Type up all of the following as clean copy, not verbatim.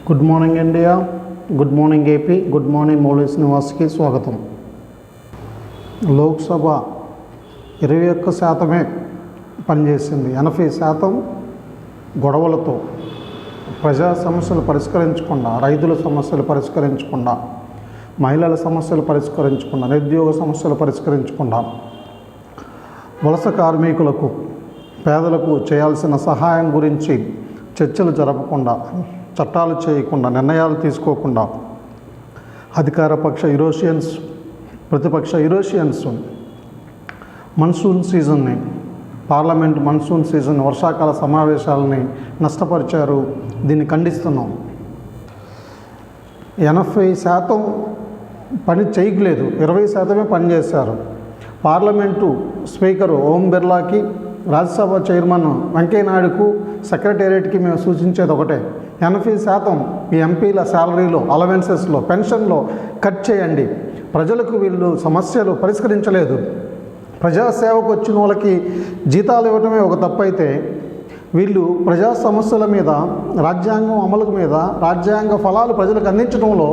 Good morning India, good morning AP, good morning Mouli శ్రీనివాస్కి స్వాగతం. లోక్సభ 21% పనిచేసింది. 80% గొడవలతో, ప్రజా సమస్యలు పరిష్కరించకుండా, రైతుల సమస్యలు పరిష్కరించకుండా, మహిళల సమస్యలు పరిష్కరించకుండా, నిరుద్యోగ సమస్యలు పరిష్కరించకుండా, వలస కార్మికులకు, పేదలకు చేయాల్సిన సహాయం గురించి చర్చలు జరపకుండా, చట్టాలు చేయకుండా, నిర్ణయాలు తీసుకోకుండా అధికార పక్ష యూరోషియన్స్, ప్రతిపక్ష యూరోషియన్స్ మన్సూన్ సీజన్ని, పార్లమెంట్ మన్సూన్ సీజన్, వర్షాకాల సమావేశాలని నష్టపరిచారు. దీన్ని ఖండిస్తున్నాం. 80% పని చేయలేదు, 20% పనిచేశారు. పార్లమెంటు స్పీకరు ఓం బిర్లాకి, రాజ్యసభ చైర్మన్ వెంకయ్యనాయుడుకు, సెక్రటేరియట్కి మేము సూచించేది ఒకటే: 80% ఈ ఎంపీల శాలరీలో, అలవెన్సెస్లో, పెన్షన్లో కట్ చేయండి. ప్రజలకు వీళ్ళు సమస్యలు పరిష్కరించలేదు. ప్రజాసేవకు వచ్చిన వాళ్ళకి జీతాలు ఇవ్వటమే ఒక తప్పు అయితే, వీళ్ళు ప్రజా సమస్యల మీద, రాజ్యాంగం అమలు మీద, రాజ్యాంగ ఫలాలు ప్రజలకు అందించడంలో,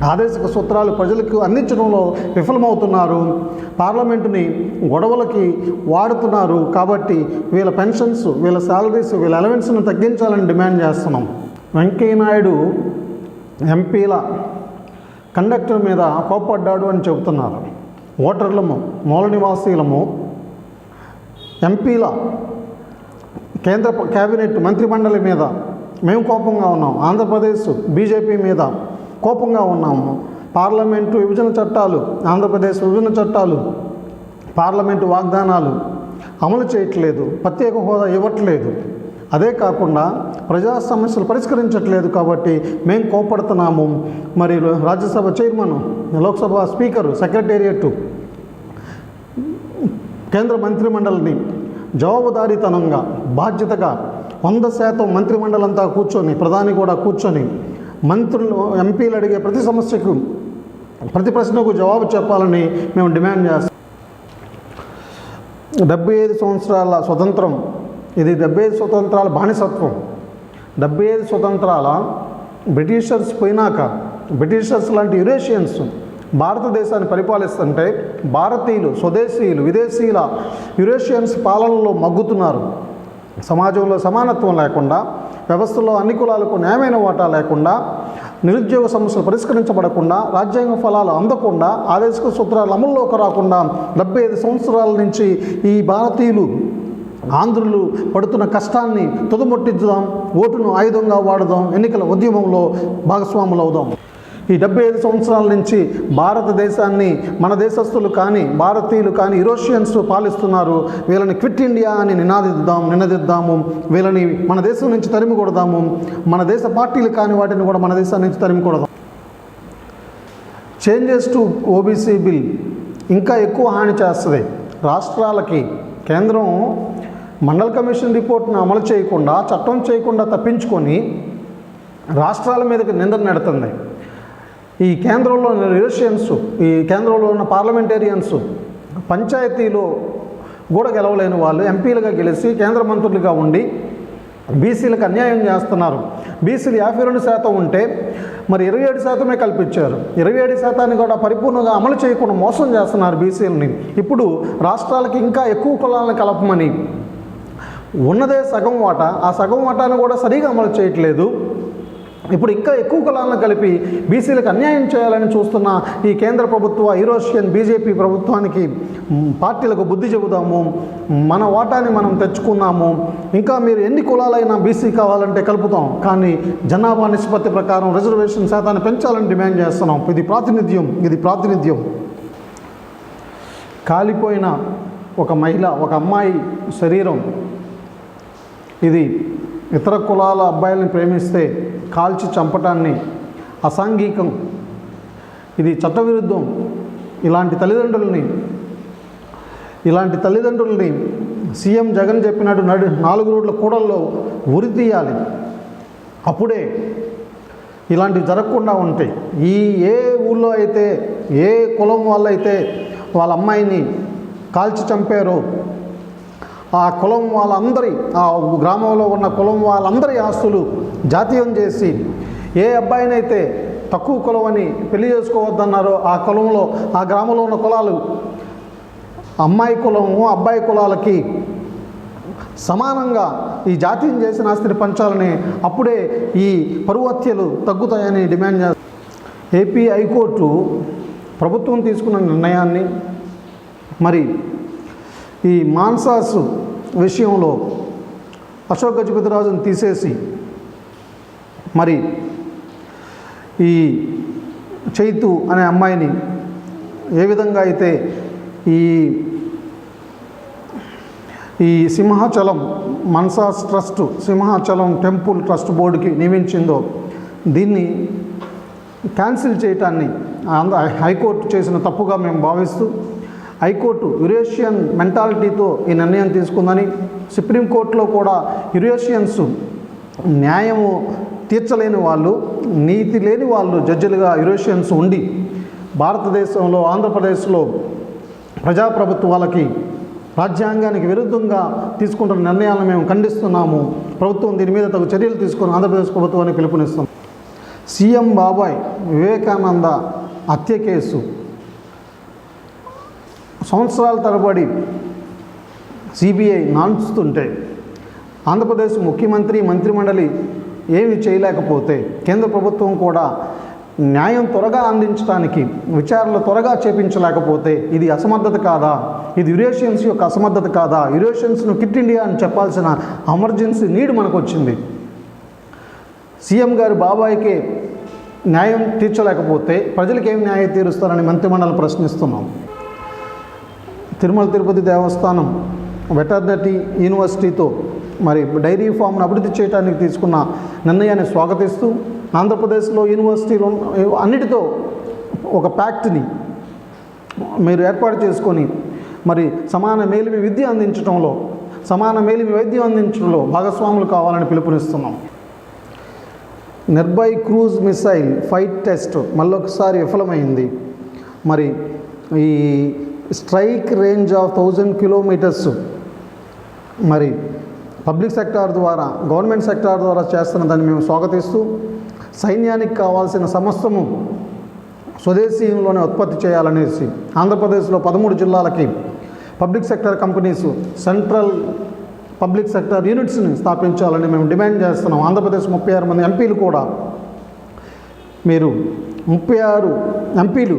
ఆదేశిక సూత్రాలు ప్రజలకు అందించడంలో విఫలమవుతున్నారు. పార్లమెంటుని గొడవలకి వాడుతున్నారు. కాబట్టి వీళ్ళ పెన్షన్స్, వీళ్ళ శాలరీస్, వీళ్ళ అలవెన్స్ను తగ్గించాలని డిమాండ్ చేస్తున్నాం. వెంకయ్యనాయుడు ఎంపీల కండక్టర్ మీద కోప్పడ్డాడు అని చెబుతున్నారు. ఓటర్లము, మూల నివాసీలము, ఎంపీల, కేంద్ర కేబినెట్ మంత్రిమండలి మీద మేము కోపంగా ఉన్నాం. ఆంధ్రప్రదేశ్ బీజేపీ మీద కోపంగా ఉన్నాము. పార్లమెంటు విభజన చట్టాలు, ఆంధ్రప్రదేశ్ విభజన చట్టాలు, పార్లమెంటు వాగ్దానాలు అమలు చేయట్లేదు, ప్రత్యేక హోదా ఇవ్వట్లేదు. అదే కాకుండా ప్రజా సమస్యలు పరిష్కరించట్లేదు. కాబట్టి మేము కోపడుతున్నాము. మరి Rajya Sabha chairman, Lok Sabha speaker, secretariat, కేంద్ర మంత్రిమండలిని జవాబుదారీతనంగా, బాధ్యతగా 100% మంత్రిమండలంతా కూర్చొని, ప్రధాని కూడా కూర్చొని, మంత్రులు, ఎంపీలు అడిగే ప్రతి సమస్యకు, ప్రతి ప్రశ్నకు జవాబు చెప్పాలని మేము డిమాండ్ చేస్తాం. 75 సంవత్సరాల స్వతంత్రం, ఇది 75 స్వతంత్రాల బానిసత్వం. 75 స్వతంత్రాల బ్రిటిషర్స్ పోయినాక, బ్రిటిషర్స్ లాంటి యూరేషియన్స్ భారతదేశాన్ని పరిపాలిస్తుంటే, భారతీయులు, స్వదేశీయులు, విదేశీయుల యూరేషియన్స్ పాలనలో మగ్గుతున్నారు. సమాజంలో సమానత్వం లేకుండా, వ్యవస్థలో అన్ని కులాలకు న్యాయమైన వాటా లేకుండా, నిరుద్యోగ సమస్యలు పరిష్కరించబడకుండా, రాజ్యాంగ ఫలాలు అందకుండా, ఆదేశిక సూత్రాలు అమల్లోకి రాకుండా 75 సంవత్సరాల నుంచి ఈ భారతీయులు, ఆంధ్రులు పడుతున్న కష్టాన్ని తుదముట్టిద్దాం. ఓటును ఆయుధంగా వాడుదాం. ఎన్నికల ఉద్యమంలో భాగస్వాములు అవుదాం. ఈ 75 సంవత్సరాల నుంచి భారతదేశాన్ని మన దేశస్తులు కానీ, భారతీయులు కానీ యూరోషియన్స్ పాలిస్తున్నారు. వీళ్ళని క్విట్ ఇండియా అని నినదిద్దాము. వీళ్ళని మన దేశం నుంచి తరిమి కొడదాము. మన దేశ పార్టీలు కాని వాటిని కూడా మన దేశం నుంచి తరిమి కొడదాం. చేంజెస్ టు ఓబీసీ బిల్ ఇంకా ఎక్కువ హాని చేస్తుంది రాష్ట్రాలకి. కేంద్రం మండల్ కమిషన్ రిపోర్ట్ను అమలు చేయకుండా, చట్టం చేయకుండా తప్పించుకొని రాష్ట్రాల మీదకి నింద నెడుతుంది. ఈ కేంద్రంలో ఉన్న యూరోషియన్స్, ఈ కేంద్రంలో ఉన్న పార్లమెంటేరియన్స్ పంచాయతీలో కూడా గెలవలేని వాళ్ళు ఎంపీలుగా గెలిచి కేంద్ర మంత్రులుగా ఉండి బీసీలకు అన్యాయం చేస్తున్నారు. బీసీలు 52% ఉంటే మరి 27% కల్పించారు. 27% కూడా పరిపూర్ణంగా అమలు చేయకుండా మోసం చేస్తున్నారు బీసీలని. ఇప్పుడు రాష్ట్రాలకి ఇంకా ఎక్కువ కులాలను కలపమని, ఉన్నదే సగం వాటా, ఆ సగం వాటాను కూడా సరిగా అమలు చేయట్లేదు. ఇప్పుడు ఇంకా ఎక్కువ కులాలను కలిపి బీసీలకు అన్యాయం చేయాలని చూస్తున్న ఈ కేంద్ర ప్రభుత్వ యూరోషియన్ బీజేపీ ప్రభుత్వానికి, పార్టీలకు బుద్ధి చెబుదాము. మన వాటాని మనం తెచ్చుకున్నాము. ఇంకా మీరు ఎన్ని కులాలైనా బీసీ కావాలంటే కలుపుతాం, కానీ జనాభా నిష్పత్తి ప్రకారం రిజర్వేషన్ శాతాన్ని పెంచాలని డిమాండ్ చేస్తున్నాం. ఇది ప్రాతినిధ్యం. కాలిపోయిన ఒక మహిళ, ఒక అమ్మాయి శరీరం, ఇది ఇతర కులాల అబ్బాయిలను ప్రేమిస్తే కాల్చి చంపటాన్ని అసాంఘికం, ఇది చట్టవిరుద్ధం. ఇలాంటి తల్లిదండ్రులని సీఎం జగన్ చెప్పినట్టు 4 రోడ్ల కూడల్లో ఉరి తీయాలి. అప్పుడే ఇలాంటివి జరగకుండా ఉంటాయి. ఏ ఊళ్ళో అయితే, ఏ కులం వాళ్ళైతే వాళ్ళ అమ్మాయిని కాల్చి చంపారో, ఆ కులం వాళ్ళందరి, ఆ గ్రామంలో ఉన్న కులం వాళ్ళందరి ఆస్తులు జాతీయం చేసి ఏ అబ్బాయినైతే తక్కువ కులం అని పెళ్లి చేసుకోవద్దన్నారో ఆ కులంలో, ఆ గ్రామంలో ఉన్న కులాలు అమ్మాయి కులము అబ్బాయి కులాలకి సమానంగా ఈ జాతీయం చేసిన ఆస్తిని పంచాలని, అప్పుడే ఈ పరువు హత్యలు తగ్గుతాయని డిమాండ్ చేస్తారు. ఏపీ హైకోర్టు ప్రభుత్వం తీసుకున్న నిర్ణయాన్ని, మరి ఈ మాన్సాస్ విషయంలో అశోక్ గజపతిరాజును తీసేసి మరి ఈ చైతు అనే అమ్మాయిని ఏ విధంగా అయితే ఈ Simhachalam Mansas trust, Simhachalam temple trust బోర్డుకి నియమించిందో దీన్ని క్యాన్సిల్ చేయటాన్ని హైకోర్టు చేసిన తప్పుగా మేము భావిస్తూ, హైకోర్టు యురేషియన్ మెంటాలిటీతో ఈ నిర్ణయం తీసుకుందని, సుప్రీంకోర్టులో కూడా యురేషియన్స్ న్యాయము తీర్చలేని వాళ్ళు, నీతి లేని వాళ్ళు జడ్జిలుగా యురేషియన్స్ ఉండి భారతదేశంలో, ఆంధ్రప్రదేశ్లో ప్రజాప్రభుత్వాలకి, రాజ్యాంగానికి విరుద్ధంగా తీసుకుంటున్న నిర్ణయాలను మేము ఖండిస్తున్నాము. ప్రభుత్వం దీని మీద తగు చర్యలు తీసుకుని ఆంధ్రప్రదేశ్ ప్రభుత్వాన్ని పిలుపునిస్తాం. సీఎం బాబాయ్ వివేకానంద హత్య కేసు సంవత్సరాల తరబడి సిబిఐ నాన్చుతుంటే ఆంధ్రప్రదేశ్ ముఖ్యమంత్రి, మంత్రిమండలి ఏమి చేయలేకపోతే కేంద్ర ప్రభుత్వం కూడా న్యాయం త్వరగా అందించడానికి విచారణలు త్వరగా చేపించలేకపోతే ఇది అసమర్థత కాదా? ఇది యురేషియన్స్ యొక్క అసమర్థత కాదా? యురేషియన్స్ను క్విట్ ఇండియా అని చెప్పాల్సిన ఎమర్జెన్సీ నీడ్ మనకు వచ్చింది. సీఎం గారు బాబాయికి న్యాయం తీర్చలేకపోతే ప్రజలకు ఏం న్యాయం తీరుస్తారని మంత్రిమండలి ప్రశ్నిస్తున్నాం. తిరుమల తిరుపతి దేవస్థానం వెటర్నరీ యూనివర్సిటీతో మరి డైరీ ఫామ్ను అభివృద్ధి చేయడానికి తీసుకున్న నిర్ణయాన్ని స్వాగతిస్తూ, ఆంధ్రప్రదేశ్లో యూనివర్సిటీలు అన్నిటితో ఒక ప్యాక్ట్ని మీరు ఏర్పాటు చేసుకొని మరి సమాన మేలిమి విద్య అందించడంలో, సమాన మేలిమి వైద్యం అందించడంలో భాగస్వాములు కావాలని పిలుపునిస్తున్నాం. Nirbhay cruise missile flight test మళ్ళొకసారి విఫలమైంది. మరి ఈ స్ట్రైక్ రేంజ్ ఆఫ్ 1000 కిలోమీటర్స్ మరి పబ్లిక్ సెక్టార్ ద్వారా, గవర్నమెంట్ సెక్టార్ ద్వారా చేస్తున్న దాన్ని మేము స్వాగతిస్తూ, సైన్యానికి కావాల్సిన సమస్తము స్వదేశీయంలోనే ఉత్పత్తి చేయాలనేసి ఆంధ్రప్రదేశ్లో 13 జిల్లాలకి public sector companies, central public sector యూనిట్స్ని స్థాపించాలని మేము డిమాండ్ చేస్తున్నాం. ఆంధ్రప్రదేశ్ 36 మంది ఎంపీలు కూడా, మీరు 36 ఎంపీలు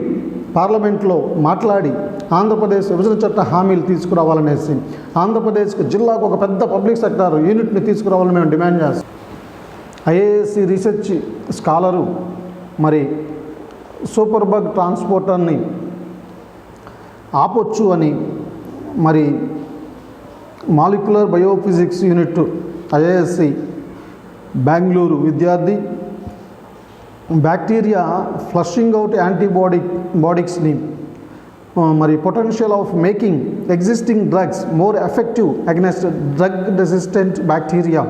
పార్లమెంట్లో మాట్లాడి ఆంధ్రప్రదేశ్ విభజన చట్ట హామీలు తీసుకురావాలనేసి, ఆంధ్రప్రదేశ్కి జిల్లాకు ఒక పెద్ద పబ్లిక్ సెక్టర్ యూనిట్ని తీసుకురావాలని మేము డిమాండ్ చేస్తాం. ఐఏఎస్సి రీసెర్చ్ స్కాలరు మరి సూపర్ బగ్ ట్రాన్స్పోర్టర్ని ఆపొచ్చు అని మరి molecular biophysics unit IISc Bengaluru విద్యార్థి బ్యాక్టీరియా ఫ్లషింగ్ అవుట్ యాంటీబాడీస్ని మరి potential of making existing drugs more effective against drug resistant bacteria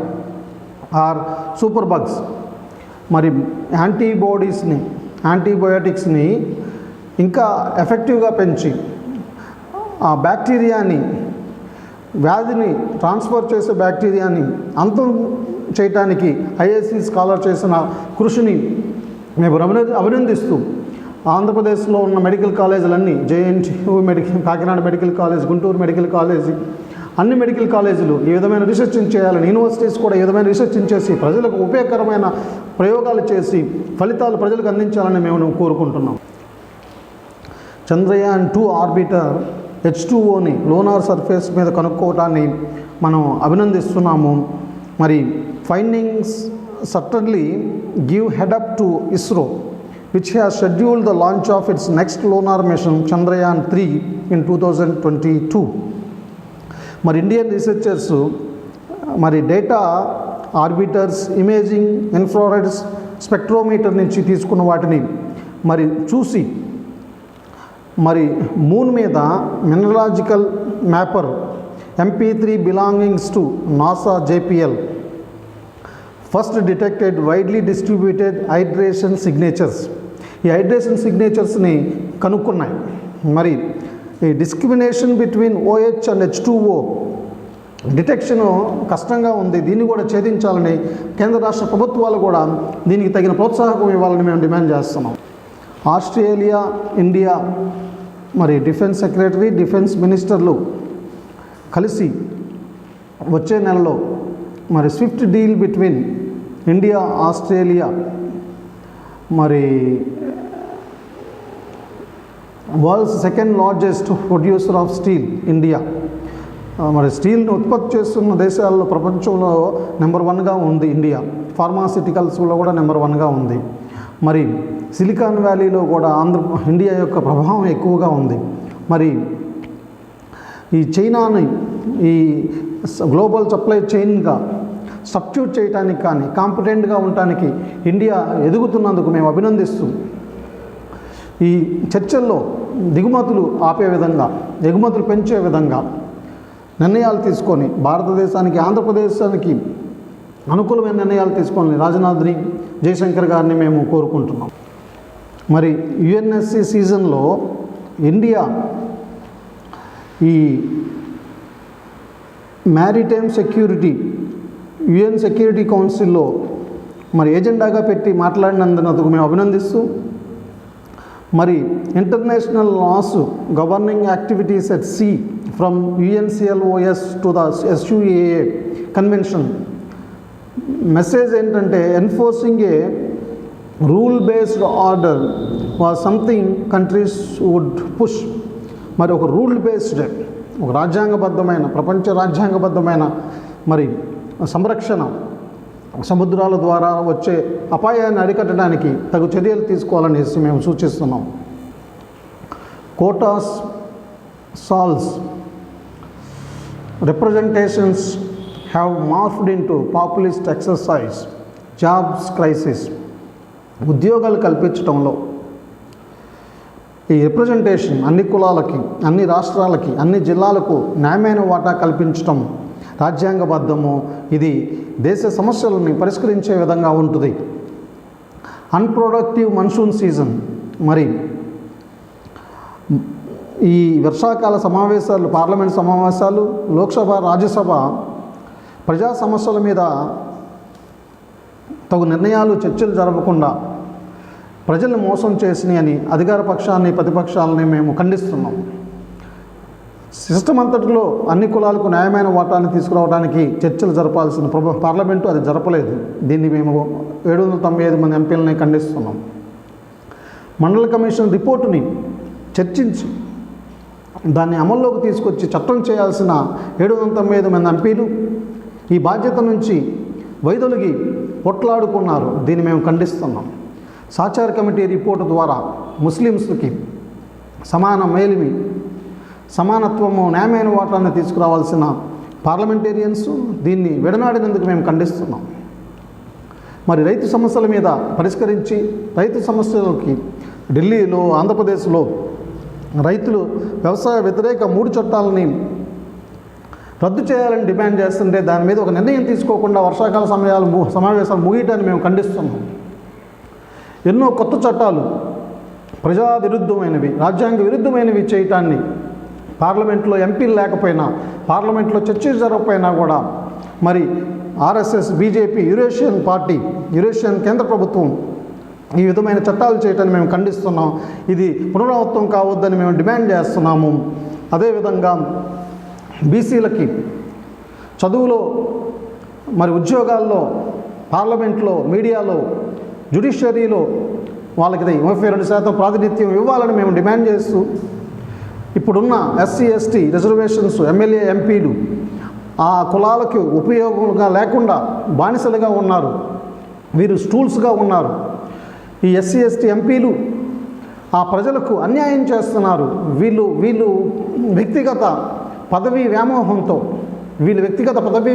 or super bugs, మరి యాంటీబయోటిక్స్ని ఇంకా ఎఫెక్టివ్గా పెంచి ఆ బ్యాక్టీరియాని, వ్యాధిని ట్రాన్స్ఫర్ చేసే బ్యాక్టీరియాని అంతం చేయటానికి ఐఏఎస్సి స్కాలర్ చేసిన కృషిని మేము అభినందిస్తూ, ఆంధ్రప్రదేశ్లో ఉన్న మెడికల్ కాలేజీలన్నీ, JNTU medical, Kakinada medical college, Guntur medical college, అన్ని మెడికల్ కాలేజీలు ఈ విధమైన రీసెర్చ్ చేయాలని, యూనివర్సిటీస్ కూడా ఈ విధమైన రీసెర్చ్ చేసి ప్రజలకు ఉపయోగకరమైన ప్రయోగాలు చేసి ఫలితాలు ప్రజలకు అందించాలని మేము కోరుకుంటున్నాం. చంద్రయాన్ 2 ఆర్బిటర్ H2Oని లోనార్ సర్ఫేస్ మీద కనుక్కోవటాన్ని మనం అభినందిస్తున్నాము. మరి findings certainly give head up to ISRO which has scheduled the launch of its next lunar mission Chandrayaan 3 in 2022. మరి ఇండియన్ రీసెర్చర్స్ మరి data orbiters, imaging, infrared spectrometer నుంచి తీసుకున్న వాటిని మరి చూసి మరి మూన్ మీద mineralogical mapper MP3 belongings to NASA JPL first detected widely distributed hydration signatures. ఈ హైడ్రేషన్ సిగ్నేచర్స్ని కనుక్కున్నాయి. మరి ఈ discrimination between OH and H2O detection కష్టంగా ఉంది. దీన్ని కూడా ఛేదించాలని కేంద్ర రాష్ట్ర ప్రభుత్వాలు కూడా దీనికి తగిన ప్రోత్సాహకం ఇవ్వాలని మేము డిమాండ్ చేస్తున్నాం. ఆస్ట్రేలియా, ఇండియా మరి డిఫెన్స్ సెక్రటరీ, డిఫెన్స్ మినిస్టర్లు కలిసి వచ్చే నెలలో మరి swift deal between India, Australia, మరి world's second largest producer of steel India, మరి స్టీల్ని ఉత్పత్తి చేస్తున్న దేశాల్లో ప్రపంచంలో నెంబర్ 1గా ఉంది ఇండియా. ఫార్మాసిటికల్స్లో కూడా నెంబర్ 1గా ఉంది. మరి సిలికాన్ వ్యాలీలో కూడా ఇండియా యొక్క ప్రభావం ఎక్కువగా ఉంది. మరి ఈ చైనాని ఈ గ్లోబల్ సప్లై చైన్గా సబ్స్టిట్యూట్ చేయడానికి కానీ కాంపిటెంట్గా ఉండటానికి ఇండియా ఎదుగుతున్నందుకు మేము అభినందిస్తూ ఈ చర్చల్లో దిగుమతులు ఆపే విధంగా, ఎగుమతులు పెంచే విధంగా నిర్ణయాలు తీసుకొని భారతదేశానికి, ఆంధ్రప్రదేశానికి అనుకూలమైన నిర్ణయాలు తీసుకొని రాజ్నాథ్ని, జయశంకర్ గారిని మేము కోరుకుంటున్నాం. మరి యుఎన్ఎస్సి సీజన్లో ఇండియా ఈ మ్యారిటైమ్ సెక్యూరిటీ యుఎన్ సెక్యూరిటీ కౌన్సిల్లో మరి ఏజెండాగా పెట్టి మాట్లాడినందుకు మేము అభినందిస్తూ, మరి international laws governing activities at sea from UNCLOS to the SUAA convention message ఏంటంటే enforcing a rule based order was something countries would push. మరి ఒక రూల్ బేస్డ్, ఒక రాజ్యాంగబద్ధమైన, ప్రపంచ రాజ్యాంగబద్ధమైన మరి సంరక్షణ, సముద్రాల ద్వారా వచ్చే అపాయాన్ని అరికట్టడానికి తగు చర్యలు తీసుకోవాలనేసి మేము సూచిస్తున్నాం. కోటాస్, సాల్స్, representations have morphed into populist exercise, jobs crisis. ఉద్యోగాలు కల్పించడంలో ఈ రిప్రజెంటేషన్ అన్ని కులాలకి, అన్ని రాష్ట్రాలకి, అన్ని జిల్లాలకు న్యాయమైన వాటా కల్పించడం రాజ్యాంగబద్ధము. ఇది దేశ సమస్యలని పరిష్కరించే విధంగా ఉంటుంది. అన్ప్రొడక్టివ్ మన్సూన్ సీజన్, మరి ఈ వర్షాకాల సమావేశాలు, పార్లమెంట్ సమావేశాలు, లోక్సభ, రాజ్యసభ ప్రజా సమస్యల మీద తగు నిర్ణయాలు, చర్చలు జరపకుండా ప్రజల్ని మోసం చేసినాయని అధికార పక్షాన్ని, ప్రతిపక్షాలని మేము ఖండిస్తున్నాం. సిస్టమ్ అంతటిలో అన్ని కులాలకు న్యాయమైన వాటాన్ని తీసుకురావడానికి చర్చలు జరపాల్సిన పార్లమెంటు అది జరపలేదు. దీన్ని మేము 795 మంది ఎంపీలని ఖండిస్తున్నాం. మండల కమిషన్ రిపోర్టుని చర్చించి దాన్ని అమల్లోకి తీసుకొచ్చి చట్టం చేయాల్సిన 795 మంది ఎంపీలు ఈ బాధ్యత నుంచి వైదొలిగి పొట్లాడుకున్నారు. దీన్ని మేము ఖండిస్తున్నాం. సాచార్ కమిటీ రిపోర్టు ద్వారా ముస్లిమ్స్కి సమాన మేలిమి, సమానత్వము, న్యాయమైన వాటాన్ని తీసుకురావాల్సిన పార్లమెంటేరియన్స్ దీన్ని విడనాడినందుకు మేము ఖండిస్తున్నాం. మరి రైతు సమస్యల మీద పరిష్కరించి, రైతు సమస్యలకి ఢిల్లీలో, ఆంధ్రప్రదేశ్లో రైతులు వ్యవసాయ వ్యతిరేక 3 చట్టాలని రద్దు చేయాలని డిమాండ్ చేస్తుంటే దాని మీద ఒక నిర్ణయం తీసుకోకుండా వర్షాకాల సమావేశాలు ముగియటాన్ని మేము ఖండిస్తున్నాం. ఎన్నో కొత్త చట్టాలు ప్రజా విరుద్ధమైనవి, రాజ్యాంగ విరుద్ధమైనవి చేయటాన్ని పార్లమెంట్లో ఎంపీలు లేకపోయినా, పార్లమెంట్లో చర్చలు జరగకపోయినా కూడా మరి RSS, BJP, Eurasian party, Eurasian కేంద్ర ప్రభుత్వం ఈ విధమైన చట్టాలు చేయటాన్ని మేము ఖండిస్తున్నాం. ఇది పునరావృతం కావద్దని మేము డిమాండ్ చేస్తున్నాము. అదేవిధంగా బీసీలకి చదువులో, మరి ఉద్యోగాల్లో, పార్లమెంట్లో, మీడియాలో, జ్యుడిషియరీలో వాళ్ళకి 32% ప్రాతినిధ్యం ఇవ్వాలని మేము డిమాండ్ చేస్తూ, ఇప్పుడున్న SC, ST రిజర్వేషన్స్, ఎమ్మెల్యే, ఎంపీలు ఆ కులాలకు ఉపయోగంగా లేకుండా బానిసలుగా ఉన్నారు. వీరు స్టూల్స్గా ఉన్నారు. ఈ SC, ST ఎంపీలు ఆ ప్రజలకు అన్యాయం చేస్తున్నారు. వీళ్ళు వ్యక్తిగత పదవీ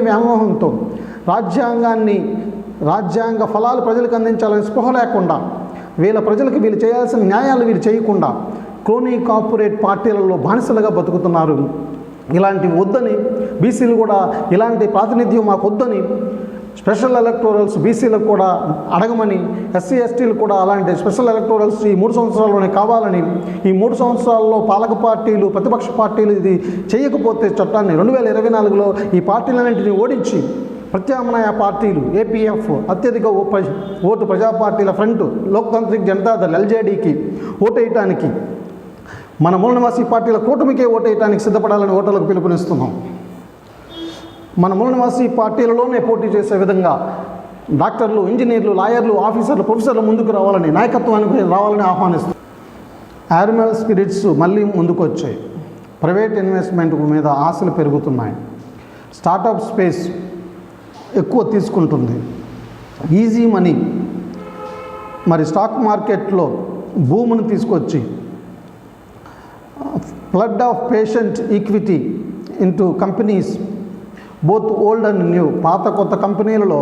వ్యామోహంతో రాజ్యాంగ ఫలాలు ప్రజలకు అందించాలని స్పృహ లేకుండా, ప్రజలకు వీళ్ళు చేయాల్సిన న్యాయాలు వీళ్ళు చేయకుండా క్రోనీ కార్పొరేట్ పార్టీలలో బానిసలుగా బతుకుతున్నారు. ఇలాంటివి వద్దని, బీసీలు కూడా ఇలాంటి ప్రాతినిధ్యం మాకు వద్దని స్పెషల్ ఎలక్టోరల్స్ బీసీలకు కూడా అడగమని, ఎస్సీ ఎస్టీలు కూడా అలాంటి స్పెషల్ ఎలక్టోరల్స్ ఈ 3 సంవత్సరాల్లోనే కావాలని, ఈ 3 సంవత్సరాల్లో పాలక పార్టీలు ప్రతిపక్ష పార్టీలు ఇది చేయకపోతే చట్టాన్ని 2024లో ఈ పార్టీలన్నింటినీ ఓడించి ప్రత్యామ్నాయ పార్టీలు ఏపీఎఫ్, అత్యధిక ఓటు ప్రజా పార్టీల ఫ్రంట్, లోక్తాంత్రిక్ జనతాదళ్ ఎల్జేడీకి ఓటేయటానికి, మన మూల నివాసీ పార్టీల కూటమికే ఓటేయటానికి సిద్ధపడాలని ఓటర్లకు పిలుపునిస్తున్నాం. మన మూల నివాసీ పార్టీలలోనే పోటీ చేసే విధంగా డాక్టర్లు, ఇంజనీర్లు, లాయర్లు, ఆఫీసర్లు, ప్రొఫెసర్లు ముందుకు రావాలని, నాయకత్వానికి రావాలని ఆహ్వానిస్తున్నాం. యానిమల్ స్పిరిట్స్ మళ్ళీ ముందుకు వచ్చాయి. ప్రైవేట్ ఇన్వెస్ట్మెంట్ మీద ఆశలు పెరుగుతున్నాయి. స్టార్టప్ స్పేస్ ఎక్కువ తీసుకుంటుంది. ఈజీ మనీ మరి స్టాక్ మార్కెట్లో భూమును తీసుకొచ్చి flood of patient equity into companies both old and new, పాత కొత్త కంపెనీలలో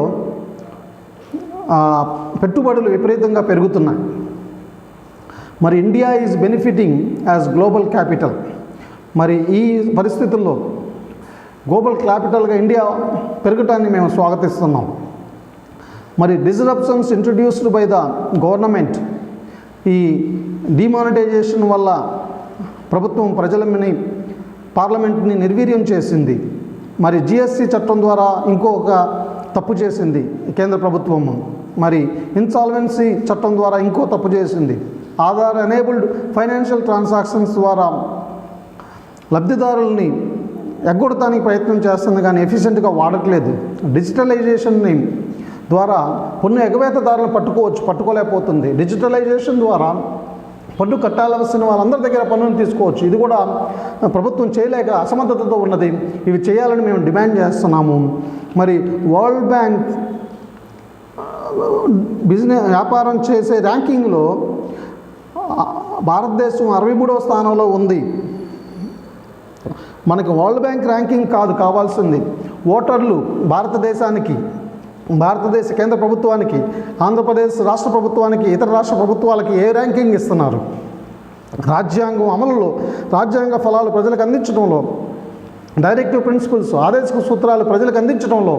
పెట్టుబడులు విపరీతంగా పెరుగుతున్నాయి. మరి India is benefiting as global capital. మరి ఈ పరిస్థితుల్లో గ్లోబల్ క్యాపిటల్గా ఇండియా పెరగటాన్ని మేము స్వాగతిస్తున్నాం. మరి disruptions introduced by the government, ఈ డిమానిటైజేషన్ వల్ల ప్రభుత్వం ప్రజలని, పార్లమెంట్ని నిర్వీర్యం చేసింది. మరి జిఎస్టీ చట్టం ద్వారా ఇంకొక తప్పు చేసింది కేంద్ర ప్రభుత్వము. మరి ఇన్సాల్వెన్సీ చట్టం ద్వారా ఇంకో తప్పు చేసింది. ఆధార్ ఎనేబుల్డ్ ఫైనాన్షియల్ ట్రాన్సాక్షన్స్ ద్వారా లబ్ధిదారుల్ని ఎగ్గొడటానికి ప్రయత్నం చేస్తుంది, కానీ ఎఫిషియెంట్గా వాడట్లేదు. డిజిటలైజేషన్ని ద్వారా పన్ను ఎగవేతదారులను పట్టుకోలేకపోతుంది. డిజిటలైజేషన్ ద్వారా పన్ను కట్టాల్సిన వాళ్ళందరి దగ్గర పన్నును తీసుకోవచ్చు. ఇది కూడా ప్రభుత్వం చేయలేక అసమర్థతతో ఉన్నది. ఇవి చేయాలని మేము డిమాండ్ చేస్తున్నాము. మరి వరల్డ్ బ్యాంక్ వ్యాపారం చేసే ర్యాంకింగ్లో భారతదేశం 63వ స్థానంలో ఉంది. మనకి వరల్డ్ బ్యాంక్ ర్యాంకింగ్ కాదు కావాల్సింది, ఓటర్లు భారతదేశ కేంద్ర ప్రభుత్వానికి, ఆంధ్రప్రదేశ్ రాష్ట్ర ప్రభుత్వానికి, ఇతర రాష్ట్ర ప్రభుత్వాలకి ఏ ర్యాంకింగ్ ఇస్తున్నారు. రాజ్యాంగం అమలులో, రాజ్యాంగ ఫలాలు ప్రజలకు అందించడంలో, డైరెక్టివ్ ప్రిన్సిపల్స్, ఆదేశిక సూత్రాలు ప్రజలకు అందించడంలో,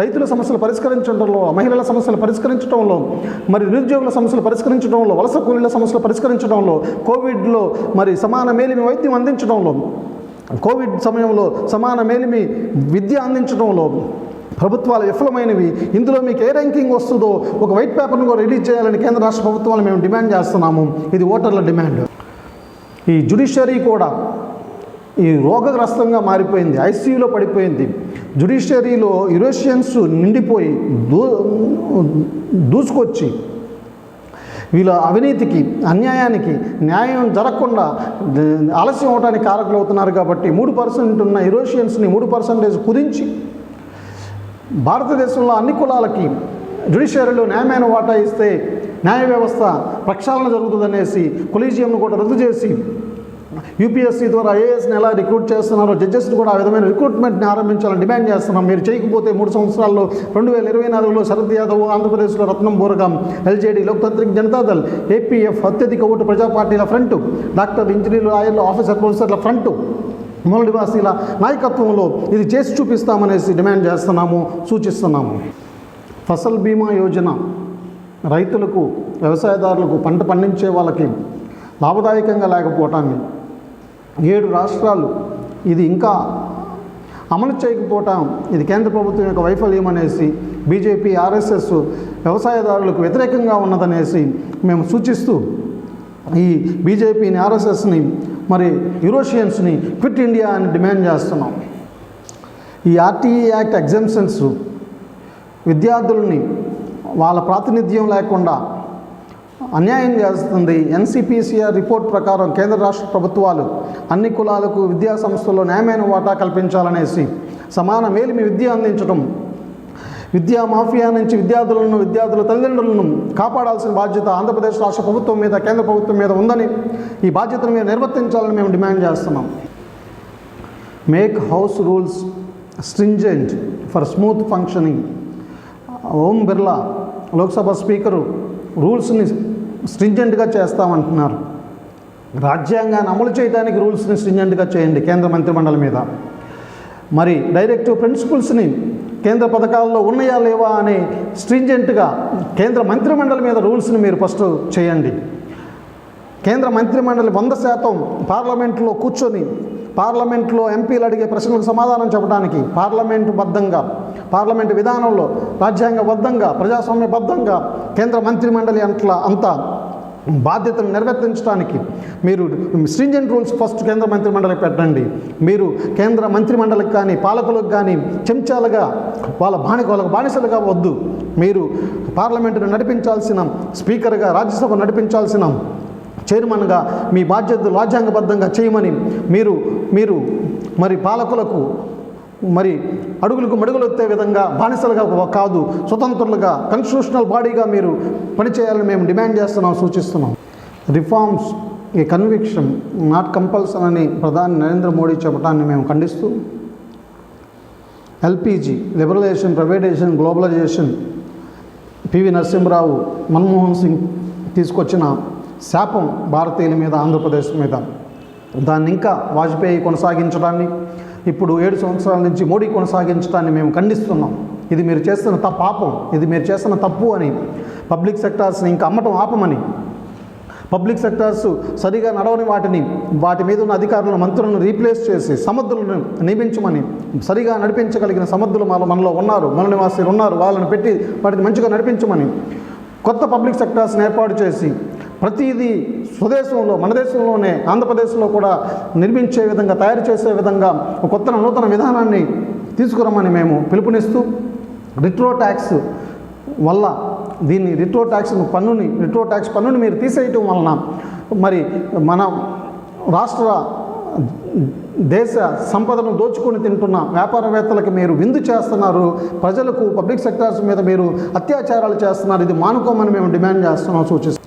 రైతుల సమస్యలు పరిష్కరించడంలో, మహిళల సమస్యలు పరిష్కరించడంలో, మరి నిరుద్యోగుల సమస్యలు పరిష్కరించడంలో, వలస కూలీల సమస్యలు పరిష్కరించడంలో, కోవిడ్లో మరి సమాన మేలిమి వైద్యం అందించడంలో, కోవిడ్ సమయంలో సమాన మేలిమి విద్య అందించడంలో ప్రభుత్వాలు విఫలమైనవి. ఇందులో మీకు ఏ ర్యాంకింగ్ వస్తుందో ఒక వైట్ పేపర్ను కూడా రిలీజ్ చేయాలని కేంద్ర రాష్ట్ర ప్రభుత్వాలు మేము డిమాండ్ చేస్తున్నాము. ఇది ఓటర్ల డిమాండ్. ఈ జ్యుడిషియరీ కూడా ఈ రోగగ్రస్తంగా మారిపోయింది, ఐసీయూలో పడిపోయింది. జ్యుడిషియరీలో యురేషియన్స్ నిండిపోయి దూసుకొచ్చి వీళ్ళ అవినీతికి, అన్యాయానికి, న్యాయం జరగకుండా ఆలస్యం అవడానికి కారకులు అవుతున్నారు. కాబట్టి 3% ఉన్న యురేషియన్స్ని 3% కుదించి భారతదేశంలో అన్ని కులాలకి జ్యుడిషియరీలో న్యాయమైన వాటా ఇస్తే న్యాయ వ్యవస్థ ప్రక్షాళన జరుగుతుందనేసి కొలీజియంను కూడా రద్దు చేసి యూపీఎస్సీ ద్వారా ఐఏఎస్ని ఎలా రిక్రూట్ చేస్తున్నారో జడ్జెస్ని కూడా ఆ విధమైన రిక్రూట్మెంట్ని ఆరంభించాలని డిమాండ్ చేస్తున్నాం. మీరు చేయకపోతే 3 సంవత్సరాల్లో 2024లో శరద్ యాదవ్, ఆంధ్రప్రదేశ్లో రత్నం బోరగాం, ఎల్జేడీ, లోక్తాంత్రిక్ జనతాదళ్, ఏపీఎఫ్, అత్యధిక ఓటు ప్రజా పార్టీల ఫ్రంట్, డాక్టర్, ఇంజనీర్లు, లాయర్లు, ఆఫీసర్, ప్రొఫెసర్ల ఫ్రంట్, మూల నివాసీల నాయకత్వంలో ఇది చేసి చూపిస్తామనేసి డిమాండ్ చేస్తున్నాము, సూచిస్తున్నాము. ఫసల్ బీమా యోజన రైతులకు, వ్యవసాయదారులకు, పంట పండించే వాళ్ళకి లాభదాయకంగా లేకపోవటాన్ని 7 రాష్ట్రాలు ఇది ఇంకా అమలు చేయకపోవటం ఇది కేంద్ర ప్రభుత్వం యొక్క వైఫల్యం అనేసి బీజేపీ, ఆర్ఎస్ఎస్ వ్యవసాయదారులకు వ్యతిరేకంగా ఉన్నదనేసి మేము సూచిస్తూ ఈ బీజేపీని, ఆర్ఎస్ఎస్ని, మరి యూరోషియన్స్ని క్విట్ ఇండియా అని డిమాండ్ చేస్తున్నాం. ఈ ఆర్టీఈ యాక్ట్ ఎగ్జంప్షన్స్ విద్యార్థులని వాళ్ళ ప్రాతినిధ్యం లేకుండా అన్యాయం చేస్తుంది. ఎన్సిపిసిఆర్ రిపోర్ట్ ప్రకారం కేంద్ర రాష్ట్ర ప్రభుత్వాలు అన్ని కులాలకు విద్యా సంస్థల్లో న్యాయమైన వాటా కల్పించాలనేసి, సమాన మేలిమి విద్య అందించడం, విద్యా మాఫియా నుంచి విద్యార్థుల తల్లిదండ్రులను కాపాడాల్సిన బాధ్యత ఆంధ్రప్రదేశ్ రాష్ట్ర ప్రభుత్వం మీద, కేంద్ర ప్రభుత్వం మీద ఉందని, ఈ బాధ్యతను మీరు నిర్వర్తించాలని మేము డిమాండ్ చేస్తున్నాం. Make house rules stringent for smooth functioning. Om Birla Lok Sabha speaker రూల్స్ని స్ట్రింజెంట్గా చేస్తామంటున్నారు. రాజ్యాంగాన్ని అమలు చేయడానికి రూల్స్ని స్ట్రింజెంట్గా చేయండి కేంద్ర మంత్రిమండలి మీద. మరి డైరెక్టివ్ ప్రిన్సిపల్స్ని కేంద్ర పథకాల్లో ఉన్నాయా లేవా అని స్ట్రింజెంట్గా కేంద్ర మంత్రిమండలి మీద రూల్స్ని మీరు ఫస్ట్ చేయండి. కేంద్ర మంత్రిమండలి 100% పార్లమెంట్లో కూర్చొని పార్లమెంట్లో ఎంపీలు అడిగే ప్రశ్నలకు సమాధానం చెప్పడానికి పార్లమెంటు విధానంలో రాజ్యాంగబద్ధంగా ప్రజాస్వామ్యబద్ధంగా కేంద్ర మంత్రిమండలి అంత బాధ్యతను నిర్వర్తించడానికి మీరు స్ట్రింజెంట్ రూల్స్ ఫస్ట్ కేంద్ర మంత్రిమండలికి పెట్టండి. మీరు కేంద్ర మంత్రిమండలికి కానీ పాలకులకు కానీ చెంచాలుగా వాళ్ళకు బానిసలుగా వద్దు. మీరు పార్లమెంటును నడిపించాల్సిన స్పీకర్గా, రాజ్యసభ నడిపించాల్సిన చైర్మన్గా మీ బాధ్యతలు రాజ్యాంగబద్ధంగా చేయమని మీరు మరి పాలకులకు మరి అడుగులకు మడుగులు ఎత్తే విధంగా బానిసలుగా కాదు, స్వతంత్రులుగా కాన్స్టిట్యూషనల్ బాడీగా మీరు పనిచేయాలని మేము డిమాండ్ చేస్తున్నాం, సూచిస్తున్నాం. Reforms a conviction not compulsory అని ప్రధాని నరేంద్ర మోడీ చెప్పడాన్ని మేము ఖండిస్తూ LPG liberalisation, privatisation, globalisation PV Narasimha Rao, Manmohan Singh తీసుకొచ్చిన శాపం భారతీయుల మీద, ఆంధ్రప్రదేశ్ మీద, దాన్ని ఇంకా వాజ్పేయి కొనసాగించడాన్ని, ఇప్పుడు 7 సంవత్సరాల నుంచి మోడీ కొనసాగించడాన్ని మేము ఖండిస్తున్నాం. ఇది మీరు చేస్తున్న పాపం, ఇది మీరు చేస్తున్న తప్పు అని పబ్లిక్ సెక్టార్స్ని ఇంకా అమ్మటం ఆపమని, పబ్లిక్ సెక్టార్స్ సరిగా నడవని వాటి మీద ఉన్న అధికారులను, మంత్రులను రీప్లేస్ చేసి సమర్థులను నియమించమని, సరిగా నడిపించగలిగిన సమర్థులు మనలో ఉన్నారు, మన నివాసులు ఉన్నారు, వాళ్ళని పెట్టి వాటిని మంచిగా నడిపించమని కొత్త పబ్లిక్ సెక్టార్స్ని ఏర్పాటు చేసి ప్రతిదీ స్వదేశంలో, మన దేశంలోనే, ఆంధ్రప్రదేశ్లో కూడా నిర్మించే విధంగా, తయారు చేసే విధంగా ఒక నూతన విధానాన్ని తీసుకురమ్మని మేము పిలుపునిస్తూ, రిట్రో ట్యాక్స్ వల్ల రిట్రో ట్యాక్స్ పన్నుని మీరు తీసేయటం వలన మరి మన రాష్ట్ర దేశ సంపదను దోచుకొని తింటున్న వ్యాపారవేత్తలకు మీరు విందు చేస్తున్నారు, ప్రజలకు పబ్లిక్ సెక్టార్స్ మీద మీరు అత్యాచారాలు చేస్తున్నారు. ఇది మానుకోమని మేము డిమాండ్ చేస్తున్నాం, సూచిస్తున్నాం.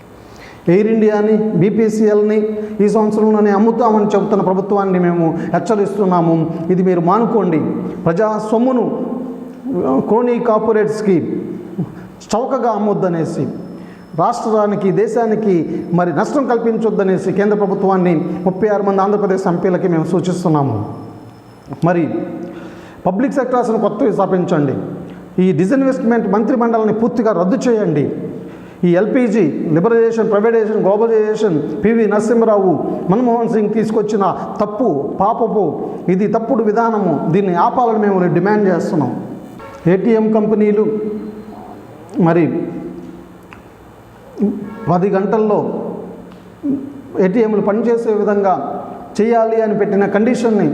ఎయిర్ ఇండియాని, బీపీసీఎల్ని ఈ సంవత్సరంలోనే అమ్ముతామని చెబుతున్న ప్రభుత్వాన్ని మేము హెచ్చరిస్తున్నాము. ఇది మీరు మానుకోండి. ప్రజా సొమ్మును క్రోనీ కార్పొరేట్స్కి చౌకగా అమ్మొద్దనేసి, రాష్ట్రానికి, దేశానికి మరి నష్టం కల్పించొద్దనేసి కేంద్ర ప్రభుత్వాన్ని 36 మంది ఆంధ్రప్రదేశ్ ఎంపీలకి మేము సూచిస్తున్నాము. మరి పబ్లిక్ సెక్టార్స్ను కొత్తవి స్థాపించండి. ఈ డిస్ఇన్వెస్ట్మెంట్ మంత్రిమండలిని పూర్తిగా రద్దు చేయండి. ఈ LPG liberalisation, privatisation, globalisation PV Narasimha Rao, Manmohan Singh తీసుకొచ్చిన పాపపు ఇది తప్పుడు విధానము. దీన్ని ఆపాలని మేము డిమాండ్ చేస్తున్నాం. ఏటీఎం కంపెనీలు మరి 10 గంటల్లో ఏటీఎంలు పనిచేసే విధంగా చేయాలి అని పెట్టిన కండిషన్ని,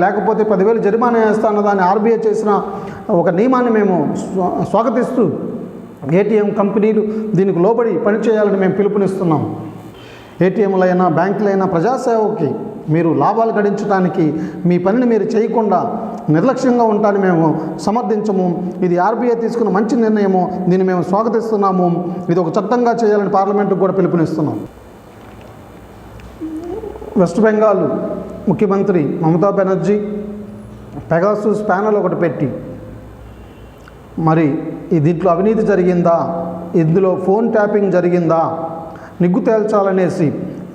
లేకపోతే 10,000 జరిమానా వేస్తానదాన్ని ఆర్బీఐ చేసిన ఒక నియమాన్ని మేము స్వాగతిస్తూ ఏటీఎం కంపెనీలు దీనికి లోబడి పనిచేయాలని మేము పిలుపునిస్తున్నాం. ఏటీఎంలైనా, బ్యాంకులైనా ప్రజాసేవకి మీరు లాభాలు గడించడానికి మీ పనిని మీరు చేయకుండా నిర్లక్ష్యంగా ఉంటాన్ని మేము సమర్థించము. ఇది ఆర్బీఐ తీసుకున్న మంచి నిర్ణయము, దీన్ని మేము స్వాగతిస్తున్నాము. ఇది ఒక చట్టంగా చేయాలని పార్లమెంటుకు కూడా పిలుపునిస్తున్నాం. వెస్ట్ బెంగాల్ ముఖ్యమంత్రి మమతా బెనర్జీ పెగాసస్ ప్యానెల్ ఒకటి పెట్టి మరి దీంట్లో అవినీతి జరిగిందా, ఇందులో ఫోన్ ట్యాపింగ్ జరిగిందా నిగ్గు తేల్చాలనేసి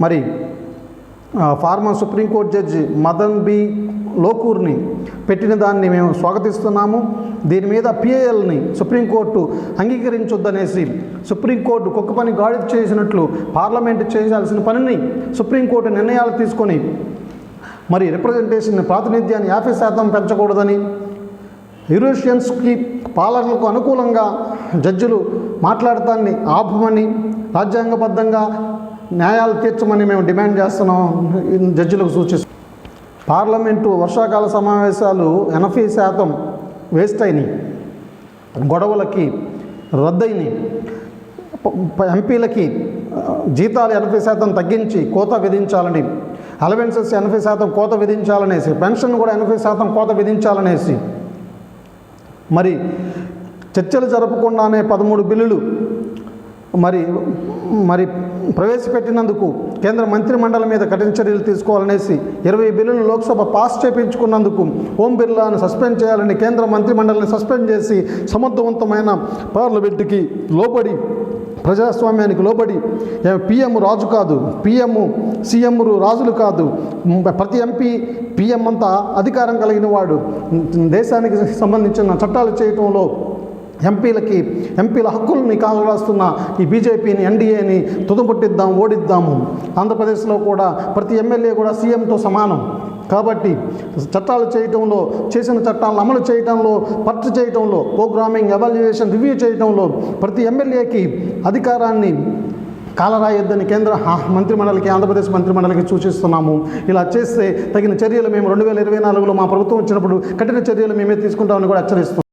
మరి former supreme court judge Madan B లోకూర్ని పెట్టిన దాన్ని మేము స్వాగతిస్తున్నాము. దీని మీద పిఐఎల్ని సుప్రీంకోర్టు అంగీకరించొద్దనేసి, సుప్రీంకోర్టు కుక్క పని గాడి చేసినట్లు పార్లమెంటు చేయాల్సిన పనిని సుప్రీంకోర్టు నిర్ణయాలు తీసుకొని మరి రిప్రజెంటేషన్ ప్రాతినిధ్యాన్ని 50% పెంచకూడదని, యూరోషియన్స్కి పాలకులకు అనుకూలంగా జడ్జిలు మాట్లాడటాన్ని ఆపమని, రాజ్యాంగబద్ధంగా న్యాయాలు తీర్చమని మేము డిమాండ్ చేస్తున్నాం. జడ్జిలకు సూచిస్తున్నాం. పార్లమెంటు వర్షాకాల సమావేశాలు 80% వేస్ట్ అయినాయి, గొడవలకి రద్దయినాయి. ఎంపీలకి జీతాలు 80% తగ్గించి కోత విధించాలని, అలవెన్సెస్ 80% కోత విధించాలనేసి, పెన్షన్ కూడా 80% కోత విధించాలనేసి మరి చర్చలు జరపకుండానే 13 బిల్లులు మరి ప్రవేశపెట్టినందుకు కేంద్ర మంత్రిమండలి మీద కఠిన చర్యలు తీసుకోవాలనేసి, 20 బిల్లులు లోక్సభ పాస్ చేయించుకున్నందుకు ఓం బిర్లాను సస్పెండ్ చేయాలని కేంద్ర మంత్రిమండలిని సస్పెండ్ చేసి సమర్థవంతమైన పార్లమెంటుకి లోబడి ప్రజాస్వామ్యానికి లోబడి పిఎం రాజు కాదు, సీఎం రాజులు కాదు. ప్రతి ఎంపీ పిఎం అంతా అధికారం కలిగిన వాడు. దేశానికి సంబంధించిన చట్టాలు చేయటంలో ఎంపీల హక్కుల్ని కాలరాస్తున్న ఈ బీజేపీని, ఎన్డీఏని తుదముట్టిద్దాం, ఓడిద్దాము. ఆంధ్రప్రదేశ్లో కూడా ప్రతి ఎమ్మెల్యే కూడా సీఎంతో సమానం. కాబట్టి చట్టాలు చేయటంలో, చేసిన చట్టాలను అమలు చేయటంలో, పట్టు చేయటంలో, ప్రోగ్రామింగ్, ఎవాల్యుయేషన్, రివ్యూ చేయటంలో ప్రతి ఎమ్మెల్యేకి అధికారాన్ని కాలరాయొద్దని కేంద్ర మంత్రిమండలికి, ఆంధ్రప్రదేశ్ మంత్రిమండలికి సూచిస్తున్నాము. ఇలా చేస్తే తగిన చర్యలు మేము 2024లో మా ప్రభుత్వం వచ్చినప్పుడు కఠిన చర్యలు మేమే తీసుకుంటామని కూడా హెచ్చరిస్తున్నాం.